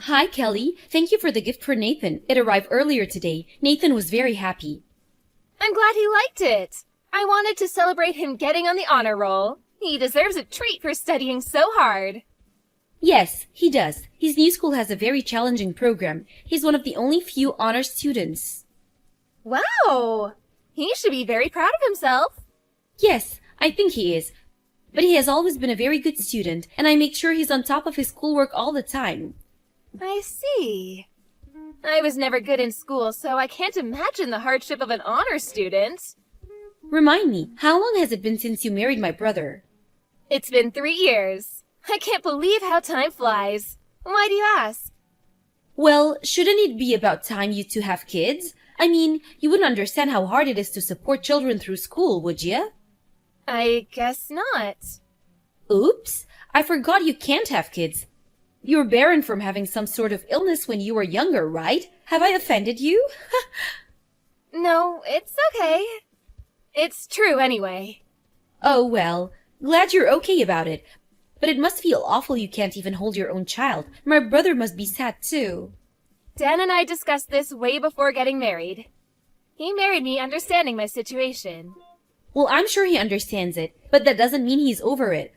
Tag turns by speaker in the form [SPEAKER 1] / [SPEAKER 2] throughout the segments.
[SPEAKER 1] Hi, Kelly. Thank you for the gift for Nathan. It arrived earlier today. Nathan was very happy.
[SPEAKER 2] I'm glad he liked it. I wanted to celebrate him getting on the honor roll. He deserves a treat for studying so hard.
[SPEAKER 1] Yes, he does. His new school has a very challenging program. He's one of the only few honor students.
[SPEAKER 2] Wow! He should be very proud of himself.
[SPEAKER 1] Yes, I think he is. But he has always been a very good student, and I make sure he's on top of his schoolwork all the time.
[SPEAKER 2] I see. I was never good in school, so I can't imagine the hardship of an honor student.
[SPEAKER 1] Remind me, how long has it been since you married my brother?
[SPEAKER 2] It's been 3 years. I can't believe how time flies. Why do you ask?
[SPEAKER 1] Well, shouldn't it be about time you two have kids? I mean, you wouldn't understand how hard it is to support children through school, would you?
[SPEAKER 2] I guess not.
[SPEAKER 1] Oops, I forgot you can't have kids. You're barren from having some sort of illness when you were younger, right? Have I offended you?
[SPEAKER 2] No, it's okay. It's true anyway.
[SPEAKER 1] Oh, well, glad you're okay about it. But it must feel awful you can't even hold your own child. My brother must be sad too.
[SPEAKER 2] Dan and I discussed this way before getting married. He married me understanding my situation.
[SPEAKER 1] Well, I'm sure he understands it, but that doesn't mean he's over it.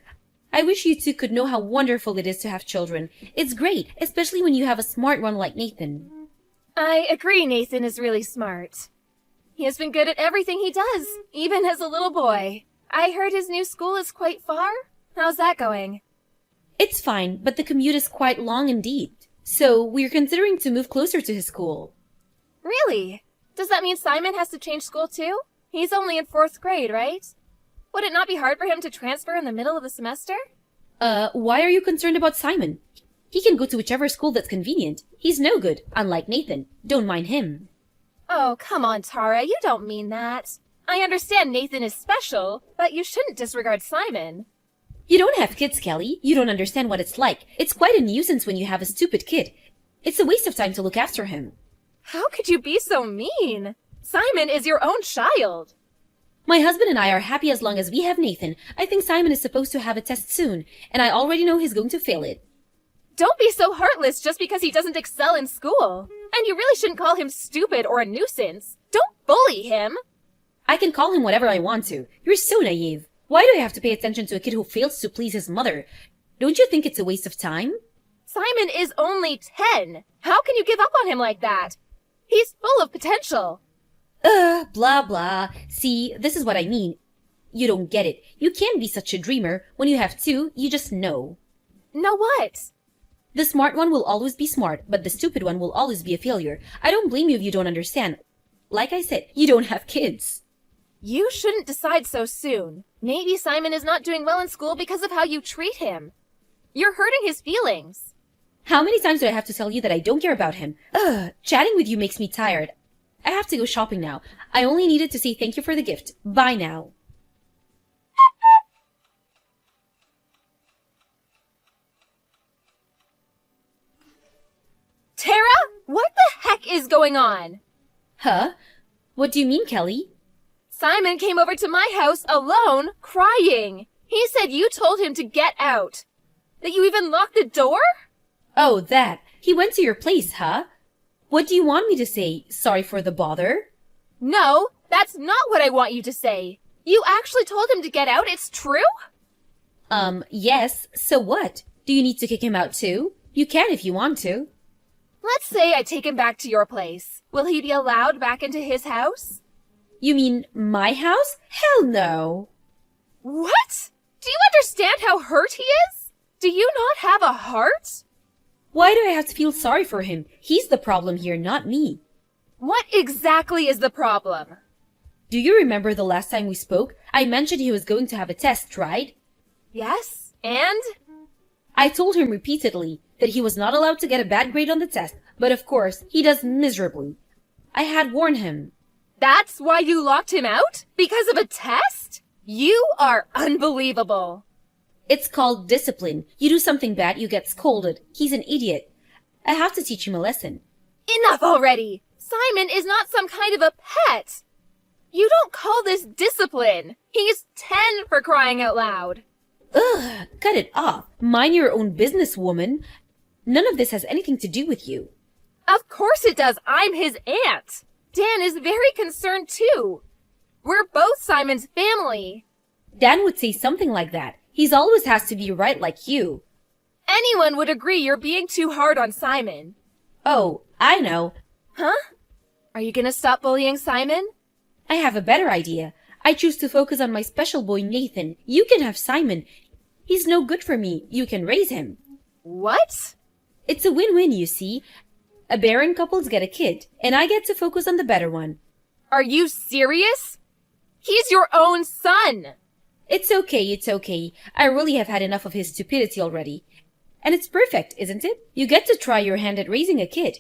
[SPEAKER 1] I wish you two could know how wonderful it is to have children. It's great, especially when you have a smart one like Nathan.
[SPEAKER 2] I agree Nathan is really smart. He has been good at everything he does, even as a little boy. I heard his new school is quite far. How's that going?
[SPEAKER 1] It's fine, but the commute is quite long indeed. So we're considering to move closer to his school.
[SPEAKER 2] Really? Does that mean Simon has to change school too? He's only in 4th grade, right? Would it not be hard for him to transfer in the middle of the semester?
[SPEAKER 1] Why are you concerned about Simon? He can go to whichever school that's convenient. He's no good, unlike Nathan. Don't mind him.
[SPEAKER 2] Oh, come on, Tara, you don't mean that. I understand Nathan is special, but you shouldn't disregard Simon.
[SPEAKER 1] You don't have kids, Kelly. You don't understand what it's like. It's quite a nuisance when you have a stupid kid. It's a waste of time to look after him.
[SPEAKER 2] How could you be so mean? Simon is your own child.
[SPEAKER 1] My husband and I are happy as long as we have Nathan. I think Simon is supposed to have a test soon, and I already know he's going to fail it.
[SPEAKER 2] Don't be so heartless just because he doesn't excel in school. And you really shouldn't call him stupid or a nuisance. Don't bully him.
[SPEAKER 1] I can call him whatever I want to. You're so naive. Why do I have to pay attention to a kid who fails to please his mother? Don't you think it's a waste of time?
[SPEAKER 2] Simon is only 10. How can you give up on him like that? He's full of potential.
[SPEAKER 1] Blah, blah. See, this is what I mean. You don't get it. You can't be such a dreamer. When you have two, you just know.
[SPEAKER 2] Know what?
[SPEAKER 1] The smart one will always be smart, but the stupid one will always be a failure. I don't blame you if you don't understand. Like I said, you don't have kids.
[SPEAKER 2] You shouldn't decide so soon. Maybe Simon is not doing well in school because of how you treat him. You're hurting his feelings.
[SPEAKER 1] How many times do I have to tell you that I don't care about him? Chatting with you makes me tired. I have to go shopping now. I only needed to say thank you for the gift. Bye now.
[SPEAKER 2] Tara, what the heck is going on?
[SPEAKER 1] Huh? What do you mean, Kelly?
[SPEAKER 2] Simon came over to my house alone, crying. He said you told him to get out. That you even locked the door?
[SPEAKER 1] Oh, that. He went to your place, huh? What do you want me to say? Sorry for the bother?
[SPEAKER 2] No, that's not what I want you to say. You actually told him to get out, it's true?
[SPEAKER 1] Yes. So what? Do you need to kick him out too? You can if you want to.
[SPEAKER 2] Let's say I take him back to your place. Will he be allowed back into his house?
[SPEAKER 1] You mean my house? Hell no.
[SPEAKER 2] What? Do you understand how hurt he is? Do you not have a heart?
[SPEAKER 1] Why do I have to feel sorry for him? He's the problem here, not me.
[SPEAKER 2] What exactly is the problem?
[SPEAKER 1] Do you remember the last time we spoke? I mentioned he was going to have a test, right?
[SPEAKER 2] Yes, and?
[SPEAKER 1] I told him repeatedly that he was not allowed to get a bad grade on the test, but of course, he does miserably. I had warned him.
[SPEAKER 2] That's why you locked him out? Because of a test? You are unbelievable.
[SPEAKER 1] It's called discipline. You do something bad, you get scolded. He's an idiot. I have to teach him a lesson.
[SPEAKER 2] Enough already! Simon is not some kind of a pet. You don't call this discipline. He's 10 for crying out loud.
[SPEAKER 1] Ugh, cut it off. Mind your own business, woman. None of this has anything to do with you.
[SPEAKER 2] Of course it does. I'm his aunt. Dan is very concerned too. We're both Simon's family.
[SPEAKER 1] Dan would say something like that. He's always has to be right like you.
[SPEAKER 2] Anyone would agree you're being too hard on Simon.
[SPEAKER 1] Oh, I know.
[SPEAKER 2] Huh? Are you gonna stop bullying Simon?
[SPEAKER 1] I have a better idea. I choose to focus on my special boy Nathan. You can have Simon. He's no good for me. You can raise him.
[SPEAKER 2] What?
[SPEAKER 1] It's a win-win, you see. A barren couples get a kid, and I get to focus on the better one.
[SPEAKER 2] Are you serious? He's your own son!
[SPEAKER 1] It's okay. I really have had enough of his stupidity already. And it's perfect, isn't it? You get to try your hand at raising a kid.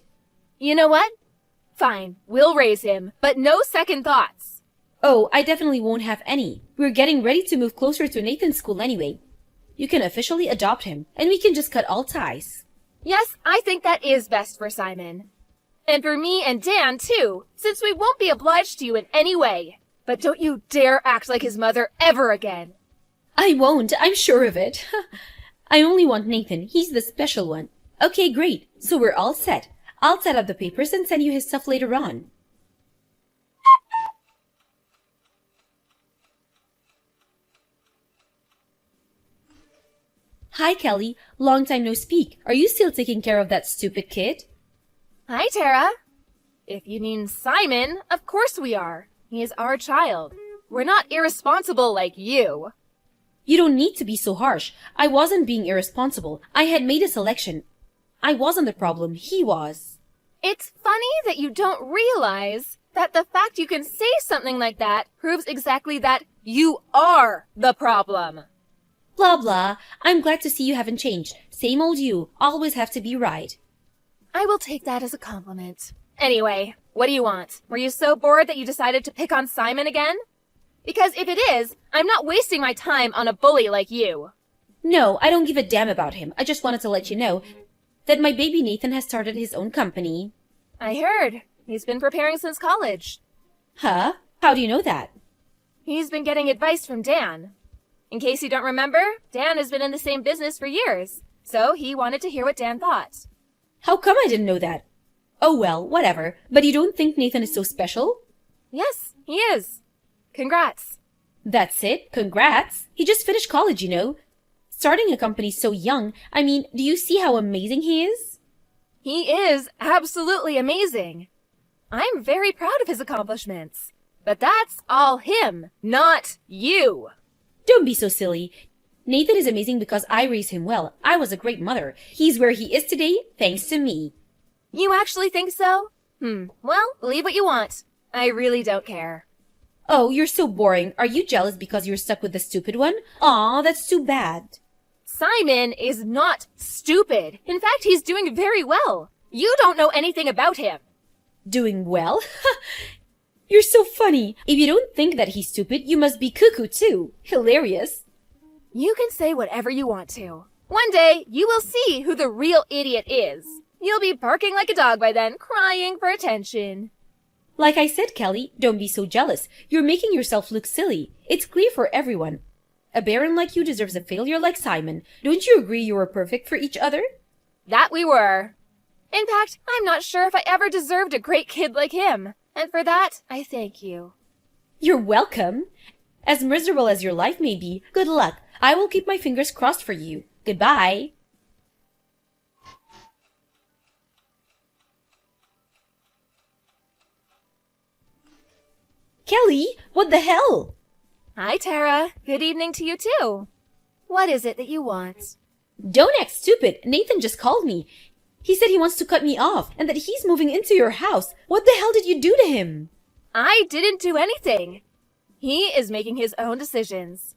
[SPEAKER 2] You know what? Fine, we'll raise him, but no second thoughts.
[SPEAKER 1] Oh, I definitely won't have any. We're getting ready to move closer to Nathan's school anyway. You can officially adopt him, and we can just cut all ties.
[SPEAKER 2] Yes, I think that is best for Simon. And for me and Dan, too, since we won't be obliged to you in any way. But don't you dare act like his mother ever again.
[SPEAKER 1] I won't, I'm sure of it. I only want Nathan. He's the special one. Okay, great. So we're all set. I'll set up the papers and send you his stuff later on. Hi, Kelly. Long time no speak. Are you still taking care of that stupid kid?
[SPEAKER 2] Hi, Tara. If you mean Simon, of course we are. He is our child. We're not irresponsible like you.
[SPEAKER 1] You don't need to be so harsh. I wasn't being irresponsible. I had made a selection. I wasn't the problem. He was.
[SPEAKER 2] It's funny that you don't realize that the fact you can say something like that proves exactly that you are the problem.
[SPEAKER 1] Blah, blah. I'm glad to see you haven't changed. Same old you. Always have to be right.
[SPEAKER 2] I will take that as a compliment. Anyway, what do you want? Were you so bored that you decided to pick on Simon again? Because if it is, I'm not wasting my time on a bully like you.
[SPEAKER 1] No, I don't give a damn about him. I just wanted to let you know that my baby Nathan has started his own company.
[SPEAKER 2] I heard. He's been preparing since college.
[SPEAKER 1] Huh? How do you know that?
[SPEAKER 2] He's been getting advice from Dan. In case you don't remember, Dan has been in the same business for years, so he wanted to hear what Dan thought.
[SPEAKER 1] How come I didn't know that? Oh well, whatever. But you don't think Nathan is so special?
[SPEAKER 2] Yes, he is. Congrats.
[SPEAKER 1] That's it. Congrats. He just finished college, you know. Starting a company so young. I mean, do you see how amazing he is?
[SPEAKER 2] He is absolutely amazing. I'm very proud of his accomplishments. But that's all him, not you.
[SPEAKER 1] Don't be so silly. Nathan is amazing because I raised him well. I was a great mother. He's where he is today thanks to me.
[SPEAKER 2] You actually think so? Well, believe what you want. I really don't care.
[SPEAKER 1] Oh, you're so boring. Are you jealous because you're stuck with the stupid one? Aw, that's too bad.
[SPEAKER 2] Simon is not stupid. In fact, he's doing very well. You don't know anything about him.
[SPEAKER 1] Doing well? You're so funny. If you don't think that he's stupid, you must be cuckoo too. Hilarious.
[SPEAKER 2] You can say whatever you want to. One day, you will see who the real idiot is. You'll be barking like a dog by then, crying for attention.
[SPEAKER 1] Like I said, Kelly, don't be so jealous. You're making yourself look silly. It's clear for everyone. A baron like you deserves a failure like Simon. Don't you agree you were perfect for each other?
[SPEAKER 2] That we were. In fact, I'm not sure if I ever deserved a great kid like him. And for that, I thank you.
[SPEAKER 1] You're welcome. As miserable as your life may be, good luck. I will keep my fingers crossed for you. Goodbye. Kelly, what the hell?
[SPEAKER 2] Hi, Tara. Good evening to you, too. What is it that you want?
[SPEAKER 1] Don't act stupid. Nathan just called me. He said he wants to cut me off and that he's moving into your house. What the hell did you do to him?
[SPEAKER 2] I didn't do anything. He is making his own decisions.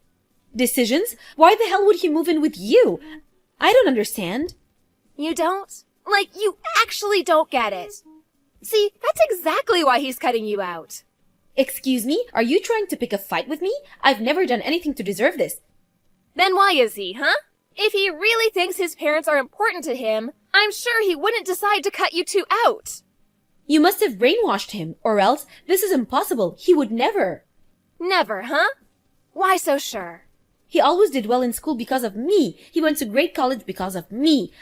[SPEAKER 1] Decisions? Why the hell would he move in with you? I don't understand.
[SPEAKER 2] You don't? Like, you actually don't get it. See, that's exactly why he's cutting you out.
[SPEAKER 1] Excuse me? Are you trying to pick a fight with me? I've never done anything to deserve this.
[SPEAKER 2] Then why is he, huh? If he really thinks his parents are important to him, I'm sure he wouldn't decide to cut you two out.
[SPEAKER 1] You must have brainwashed him, or else this is impossible. He would never.
[SPEAKER 2] Never, huh? Why so sure?
[SPEAKER 1] He always did well in school because of me. He went to great college because of me.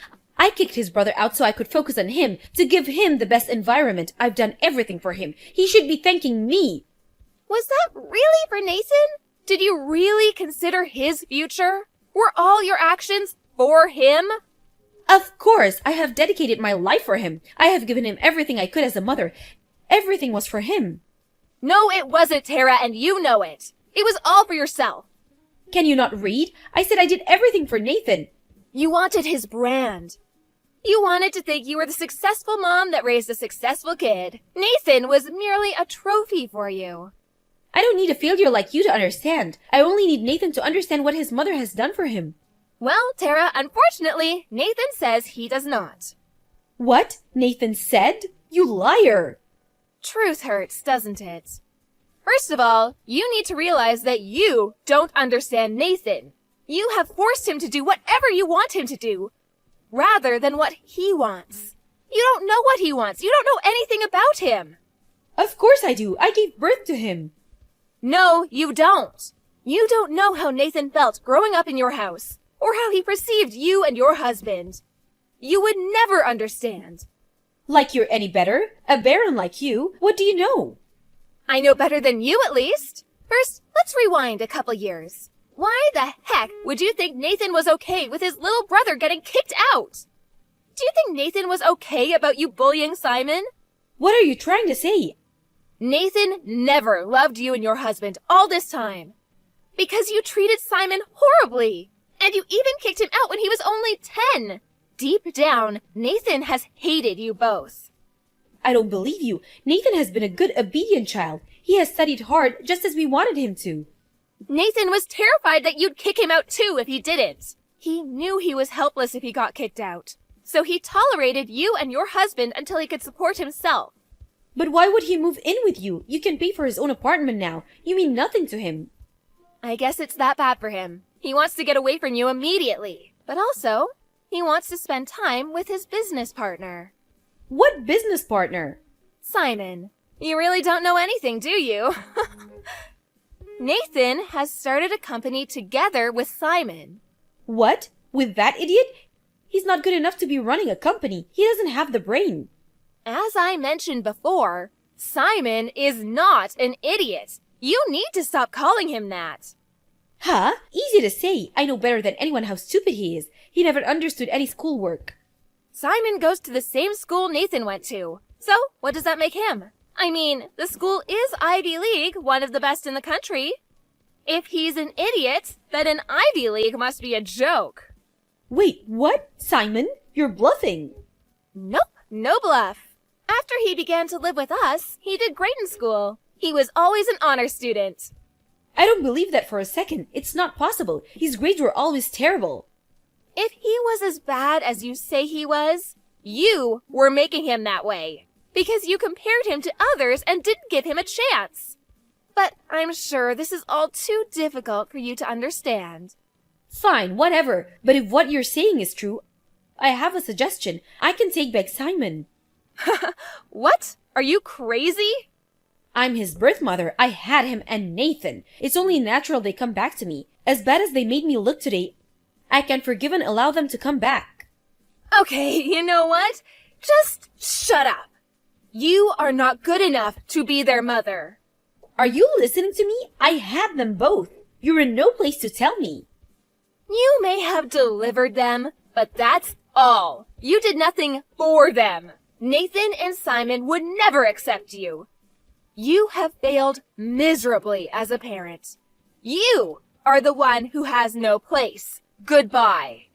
[SPEAKER 1] I kicked his brother out so I could focus on him, to give him the best environment. I've done everything for him. He should be thanking me.
[SPEAKER 2] Was that really for Nathan? Did you really consider his future? Were all your actions for him?
[SPEAKER 1] Of course, I have dedicated my life for him. I have given him everything I could as a mother. Everything was for him.
[SPEAKER 2] No, it wasn't, Tara, and you know it. It was all for yourself.
[SPEAKER 1] Can you not read? I said I did everything for Nathan.
[SPEAKER 2] You wanted his brand. You wanted to think you were the successful mom that raised a successful kid. Nathan was merely a trophy for you.
[SPEAKER 1] I don't need a failure like you to understand. I only need Nathan to understand what his mother has done for him.
[SPEAKER 2] Well, Tara, unfortunately, Nathan says he does not.
[SPEAKER 1] What? Nathan said? You liar!
[SPEAKER 2] Truth hurts, doesn't it? First of all, you need to realize that you don't understand Nathan. You have forced him to do whatever you want him to do, rather than what he wants. You don't know what he wants. You don't know anything about him.
[SPEAKER 1] Of course I do. I gave birth to him.
[SPEAKER 2] No, you don't. You don't know how Nathan felt growing up in your house, or how he perceived you and your husband. You would never understand.
[SPEAKER 1] Like you're any better? A baron like you? What do you know?
[SPEAKER 2] I know better than you, at least. First, let's rewind a couple years. Why the heck would you think Nathan was okay with his little brother getting kicked out? Do you think Nathan was okay about you bullying Simon?
[SPEAKER 1] What are you trying to say?
[SPEAKER 2] Nathan never loved you and your husband all this time. Because you treated Simon horribly. And you even kicked him out when he was only 10. Deep down, Nathan has hated you both.
[SPEAKER 1] I don't believe you. Nathan has been a good, obedient child. He has studied hard just as we wanted him to.
[SPEAKER 2] Nathan was terrified that you'd kick him out too if he didn't. He knew he was helpless if he got kicked out. So he tolerated you and your husband until he could support himself.
[SPEAKER 1] But why would he move in with you? You can pay for his own apartment now. You mean nothing to him.
[SPEAKER 2] I guess it's that bad for him. He wants to get away from you immediately. But also, he wants to spend time with his business partner.
[SPEAKER 1] What business partner?
[SPEAKER 2] Simon. You really don't know anything, do you? Nathan has started a company together with Simon.
[SPEAKER 1] What? With that idiot? He's not good enough to be running a company. He doesn't have the brain.
[SPEAKER 2] As I mentioned before, Simon is not an idiot. You need to stop calling him that.
[SPEAKER 1] Huh? Easy to say. I know better than anyone how stupid he is. He never understood any schoolwork.
[SPEAKER 2] Simon goes to the same school Nathan went to. So, what does that make him? I mean, the school is Ivy League, one of the best in the country. If he's an idiot, then an Ivy League must be a joke.
[SPEAKER 1] Wait, what? Simon? You're bluffing.
[SPEAKER 2] Nope, no bluff. After he began to live with us, he did great in school. He was always an honor student.
[SPEAKER 1] I don't believe that for a second. It's not possible. His grades were always terrible.
[SPEAKER 2] If he was as bad as you say he was, you were making him that way. Because you compared him to others and didn't give him a chance. But I'm sure this is all too difficult for you to understand.
[SPEAKER 1] Fine, whatever. But if what you're saying is true, I have a suggestion. I can take back Simon.
[SPEAKER 2] What? Are you crazy?
[SPEAKER 1] I'm his birth mother. I had him and Nathan. It's only natural they come back to me. As bad as they made me look today, I can forgive and allow them to come back.
[SPEAKER 2] Okay, you know what? Just shut up. You are not good enough to be their mother.
[SPEAKER 1] Are you listening to me? I had them both. You're in no place to tell me.
[SPEAKER 2] You may have delivered them, but that's all. You did nothing for them. Nathan and Simon would never accept you. You have failed miserably as a parent. You are the one who has no place. Goodbye.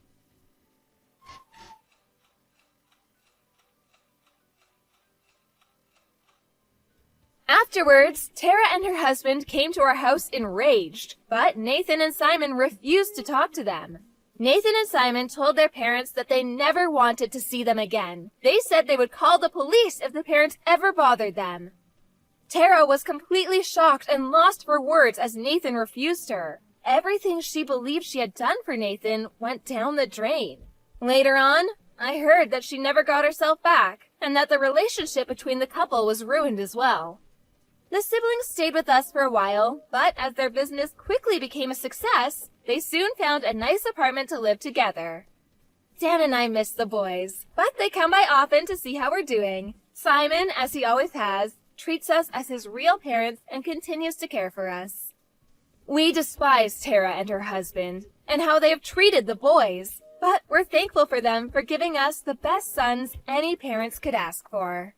[SPEAKER 2] Afterwards, Tara and her husband came to our house enraged, but Nathan and Simon refused to talk to them. Nathan and Simon told their parents that they never wanted to see them again. They said they would call the police if the parents ever bothered them. Tara was completely shocked and lost for words as Nathan refused her. Everything she believed she had done for Nathan went down the drain. Later on, I heard that she never got herself back, and that the relationship between the couple was ruined as well. The siblings stayed with us for a while, but as their business quickly became a success, they soon found a nice apartment to live together. Dan and I miss the boys, but they come by often to see how we're doing. Simon, as he always has, treats us as his real parents and continues to care for us. We despise Tara and her husband, and how they have treated the boys, but we're thankful for them for giving us the best sons any parents could ask for.